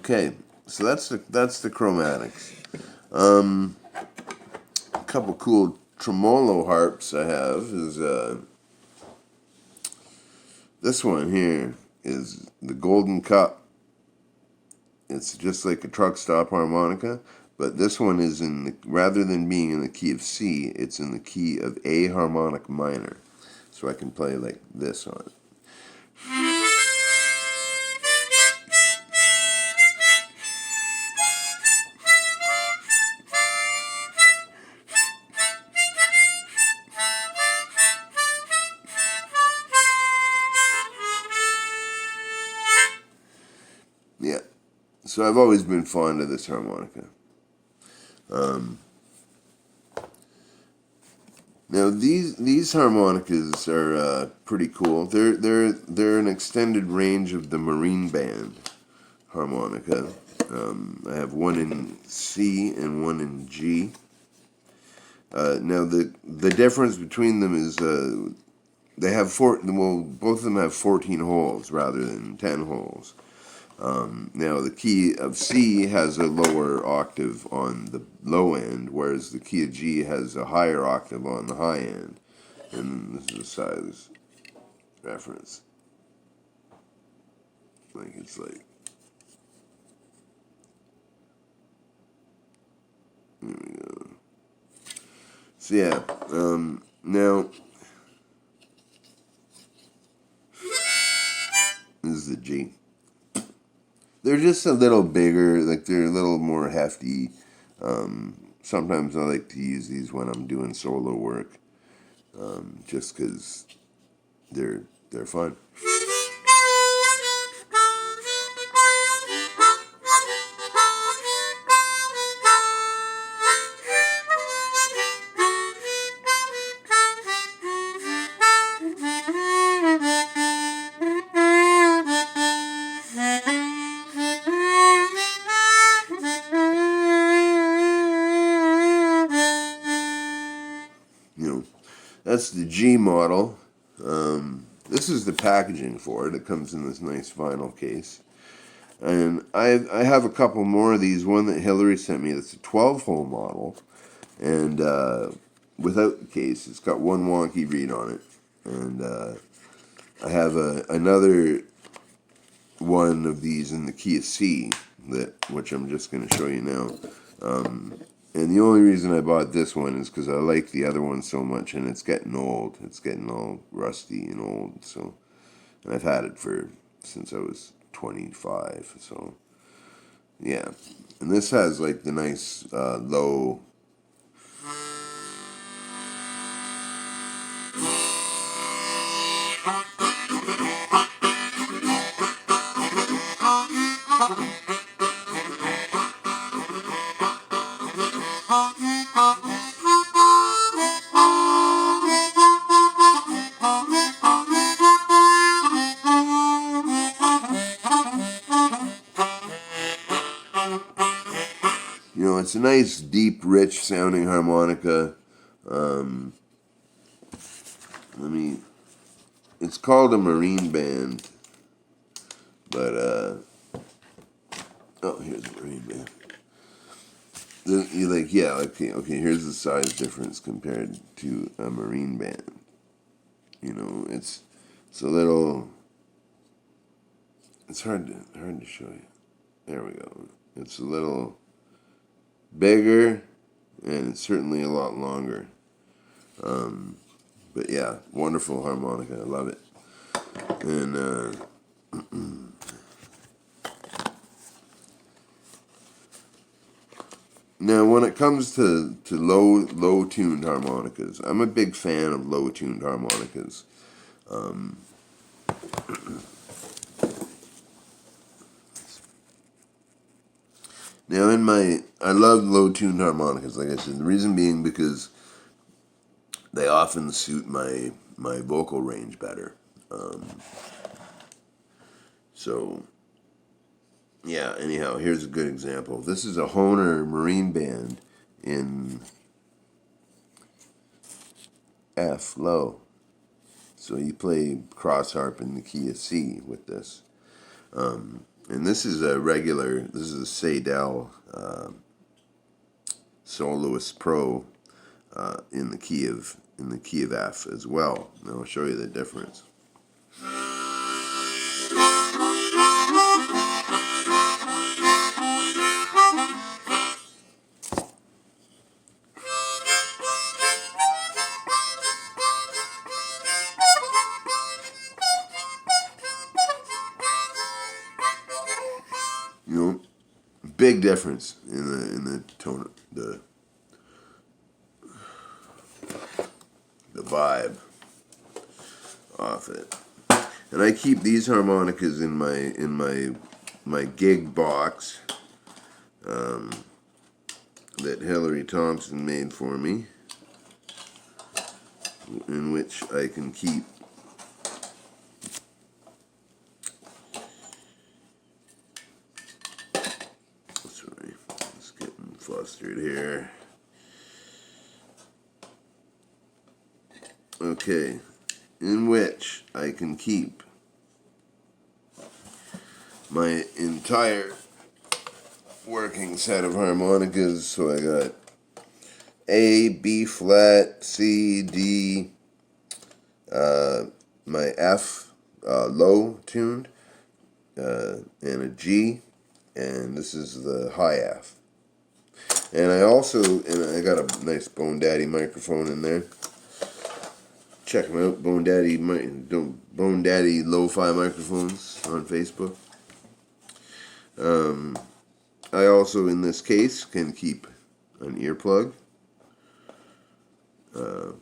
Okay, so that's the chromatics. A couple cool tremolo harps I have is this one here is the Golden Cup. It's just like a truck stop harmonica, but this one is in the, rather than being in the key of C, it's in the key of A harmonic minor. So I can play like this on it. Yeah, so I've always been fond of this harmonica. Now these harmonicas are pretty cool. They're an extended range of the Marine Band harmonica. I have one in C and one in G. Now the difference between them is they have both of them have 14 holes rather than 10 holes. Now the key of C has a lower octave on the low end, whereas the key of G has a higher octave on the high end. And this is a size reference. Like it's like, there we go. So yeah, now this is the G. They're just a little bigger, like they're a little more hefty. Sometimes I like to use these when I'm doing solo work, just because they're fun. You know, that's the G model. This is the packaging for it. It comes in this nice vinyl case. And I have a couple more of these. One that Hillary sent me that's a 12-hole model. And without the case, it's got one wonky reed on it. And I have another one of these in the key of C, which I'm just going to show you now. And the only reason I bought this one is because I like the other one so much, and it's getting old. It's getting all rusty and old. So, and I've had it since I was 25. So, yeah. And this has like the nice low. You know, it's a nice, deep, rich sounding harmonica. It's called a Marine Band, but, oh, here's a Marine Band. You're like, yeah, okay, here's the size difference compared to a Marine Band. You know, it's a little, it's hard to show you. There we go. It's a little bigger, and it's certainly a lot longer. But yeah, wonderful harmonica. I love it. And now, when it comes to low tuned harmonicas, I'm a big fan of low tuned harmonicas. Now, I love low tuned harmonicas. Like I said, the reason being because they often suit my vocal range better. So, yeah, anyhow, here's a good example. This is a Hohner Marine Band in F low. So you play cross harp in the key of C with this. And this is a Seidel Soloist Pro in the key of F as well. And I'll show you the difference. You know, big difference in the tone, the vibe off it. And I keep these harmonicas in my gig box that Hillary Thompson made for me, in which I can keep sorry, just getting flustered here. Okay, in which I can keep my entire working set of harmonicas. So I got A, B flat, C, D, my F low tuned, and a G, and this is the high F. And I got a nice Bone Daddy microphone in there. Check them out, Bone Daddy Lo-Fi Microphones on Facebook. I also, in this case, can keep an earplug, a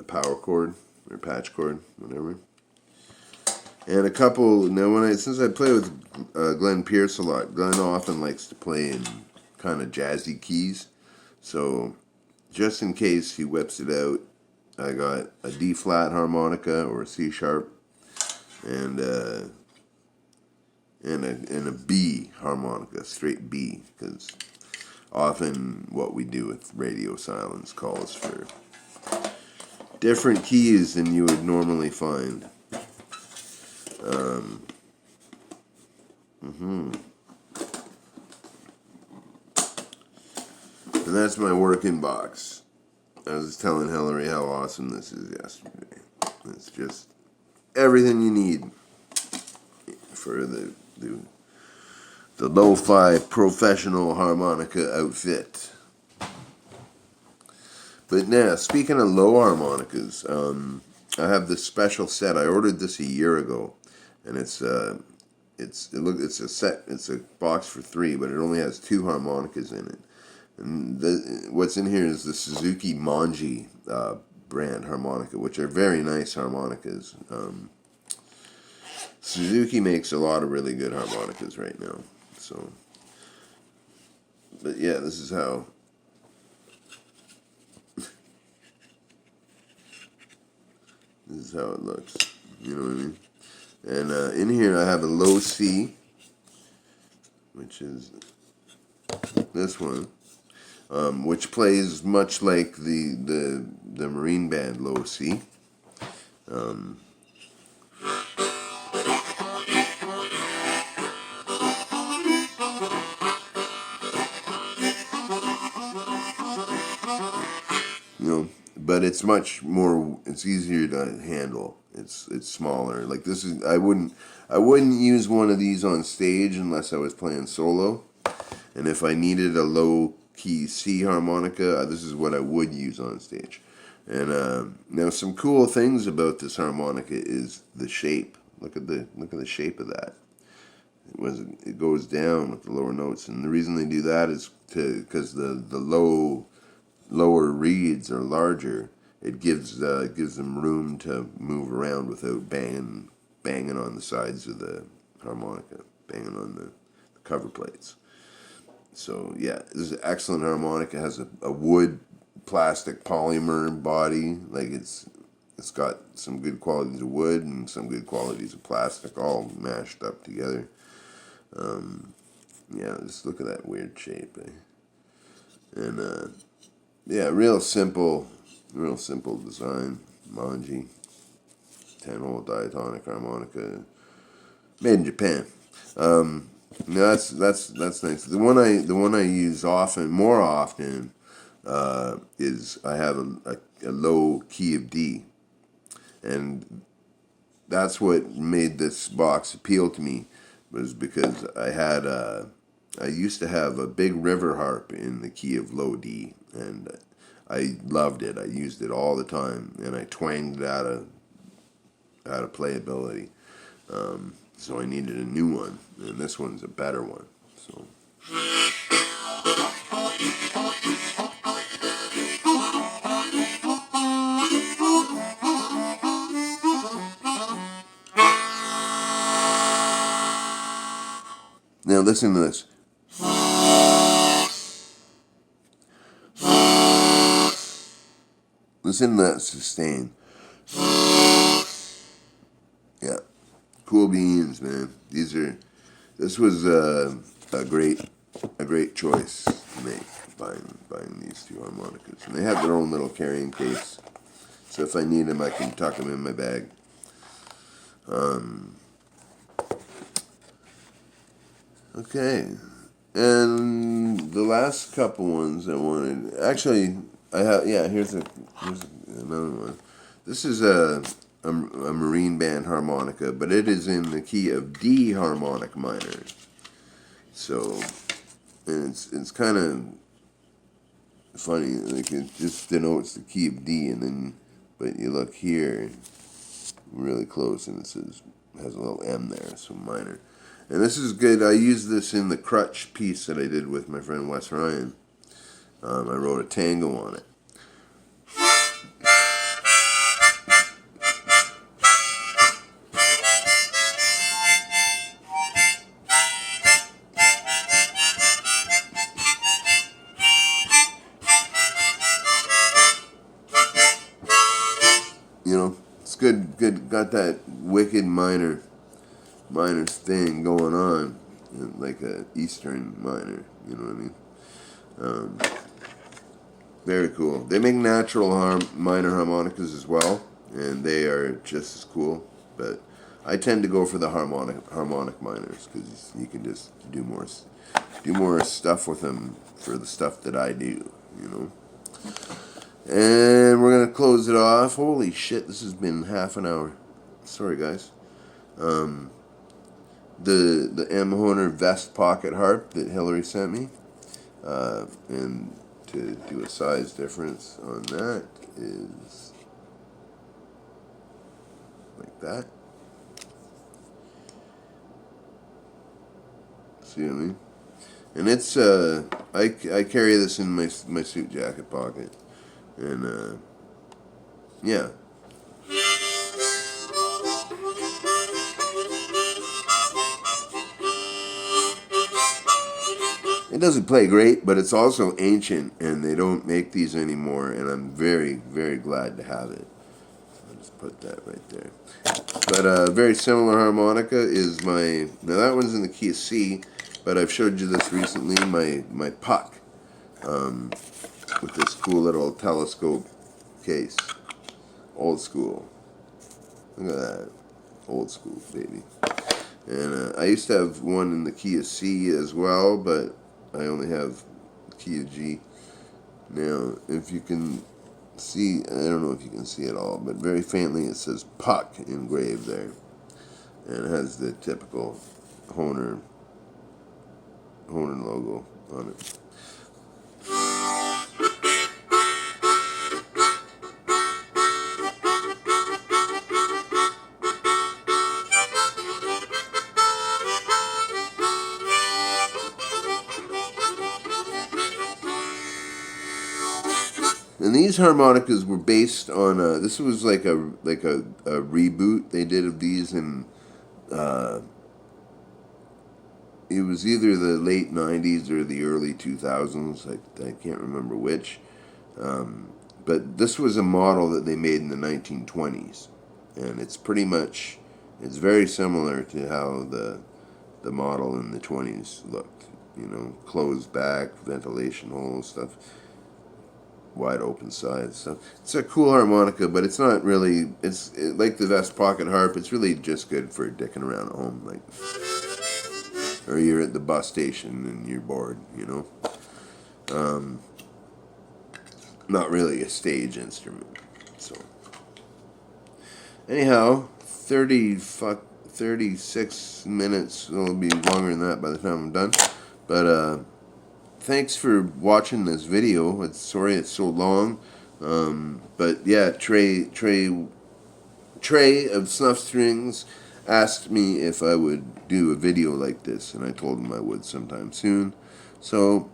power cord or patch cord, whatever, and a couple. Now, since I play with Glenn Pierce a lot, Glenn often likes to play in kind of jazzy keys, so just in case he whips it out, I got a D flat harmonica or a C sharp, and a B harmonica, straight B, because often what we do with radio silence calls for different keys than you would normally find. And that's my working box. I was telling Hillary how awesome this is yesterday. It's just everything you need for the lo-fi professional harmonica outfit. But now, speaking of low harmonicas, I have this special set. I ordered this a year ago, and it's a set. It's a box for 3, but it only has 2 harmonicas in it. And what's in here is the Suzuki Manji brand harmonica, which are very nice harmonicas. Suzuki makes a lot of really good harmonicas right now. So, but yeah, this is how. This is how it looks. You know what I mean? And in here I have a low C, which is this one, which plays much like the Marine Band low C. But it's much more. It's easier to handle. It's smaller. Like this is. I wouldn't use one of these on stage unless I was playing solo. And if I needed a low key C harmonica, this is what I would use on stage. And now some cool things about this harmonica is the shape. Look at the shape of that. It goes down with the lower notes, and the reason they do that is because the lower reeds are larger. It gives them room to move around without banging on the sides of the harmonica, banging on the cover plates. So yeah, this is an excellent harmonica. It has a wood plastic polymer body. Like it's got some good qualities of wood and some good qualities of plastic, all mashed up together. Yeah, just look at that weird shape. And yeah, real simple design. Manji 10-hole diatonic harmonica. Made in Japan. No, that's nice. The one I use more often, is I have a low key of D, and that's what made this box appeal to me, was because I used to have a big river harp in the key of low D, and I loved it. I used it all the time, and I twanged it out of playability. So I needed a new one, and this one's a better one. So. Now listen to this. Listen to that sustain. Yeah, cool beans, man. This was a great choice to make, buying these two harmonicas, and they have their own little carrying case. So if I need them, I can tuck them in my bag. Okay, and the last couple ones I wanted. Actually, I have. Yeah, here's another one. This is a marine band harmonica, but it is in the key of D harmonic minor. So, and it's kind of funny. Like, it just denotes the key of D, and then but you look here really close, and it has a little M there, so minor. And this is good. I used this in the crutch piece that I did with my friend Wes Ryan. I wrote a tango on it. It's good. Got that wicked minor thing going on, like a Eastern minor. You know what I mean? Very cool. They make natural minor harmonicas as well, and they are just as cool. But I tend to go for the harmonic minors because you can just do more stuff with them for the stuff that I do. And we're gonna close it off. Holy shit! This has been half an hour. Sorry, guys. The M. Horner vest pocket harp that Hillary sent me, and to do a size difference on that is like that. See what I mean? And it's I carry this in my suit jacket pocket, and yeah. It doesn't play great, but it's also ancient, and they don't make these anymore, and I'm very, very glad to have it. I'll just put that right there. But a very similar harmonica is now that one's in the key of C, but I've showed you this recently, my puck, with this cool little telescope case. Old school. Look at that. Old school, baby. And I used to have one in the key of C as well, but I only have the key of G. Now, if you can see, I don't know if you can see it all, but very faintly it says Puck engraved there. And it has the typical Horner logo on it. And these harmonicas were based on this was like a reboot they did of these, and it was either the late 90s or the early 2000s. I can't remember which. But this was a model that they made in the 1920s, and it's very similar to how the model in the 20s looked. Closed back, ventilation hole stuff. wide open sides. So it's a cool harmonica, but it's not really. It's like the vest pocket harp. It's really just good for dicking around at home, like, or you're at the bus station and you're bored. Not really a stage instrument. So anyhow, 36 minutes. It'll be longer than that by the time I'm done. But thanks for watching this video. Sorry it's so long. But yeah, Trey of Snuffstrings asked me if I would do a video like this, and I told him I would sometime soon. So,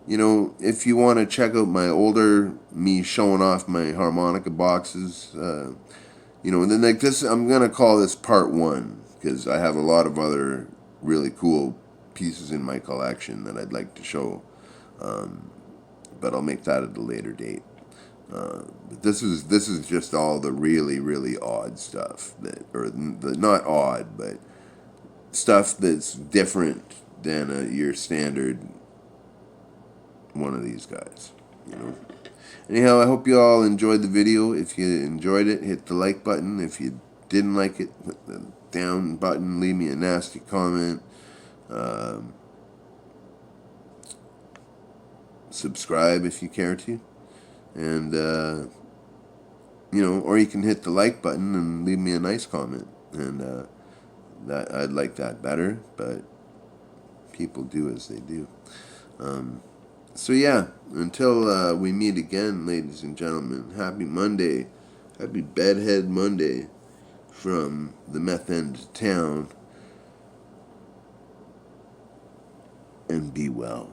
if you want to check out my older me showing off my harmonica boxes, then like this, I'm gonna call this part 1, because I have a lot of other really cool pieces in my collection that I'd like to show, but I'll make that at a later date. But this is just all the really, really odd stuff not odd, but stuff that's different than your standard one of these guys. Anyhow, I hope you all enjoyed the video. If you enjoyed it, hit the like button. If you didn't like it, hit the down button. Leave me a nasty comment. Subscribe if you care to. And, or you can hit the like button and leave me a nice comment. And that I'd like that better, but people do as they do. So yeah, until we meet again, ladies and gentlemen, happy Monday. Happy Bedhead Monday from the meth end of town. And be well.